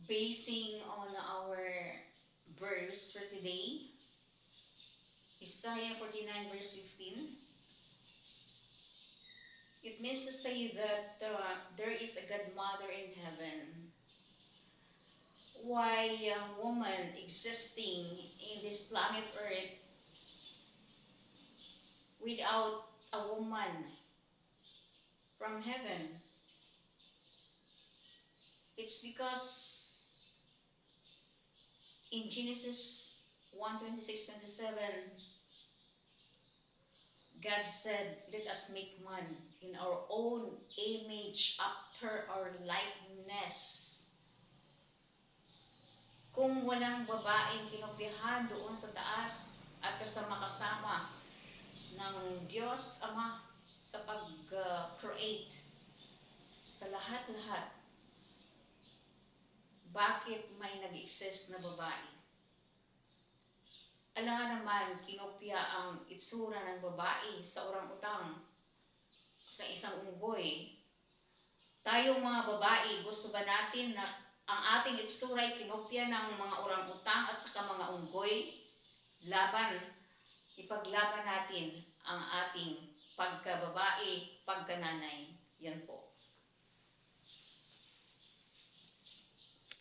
basing on our verse for today, Isaiah 49 verse 15. It means to say that there is a God Mother in heaven. Why a woman existing in this planet Earth without a woman from heaven? It's because in Genesis 1:26-27, God said, "Let us make man in our own image after our likeness." Kung walang babaeng kinopyahan doon sa taas at kasama-kasama ng Diyos Ama sa pag-create sa lahat-lahat, bakit may nag-exist na babae? Alangan naman, kinopya ang itsura ng babae sa orang-utang, sa isang unggoy. Tayong mga babae, gusto ba natin na ang ating itsura ay kinopya ng mga orang-utang at saka mga unggoy? Ipaglaban natin ang ating pagkababae, pagkananay. Yan po.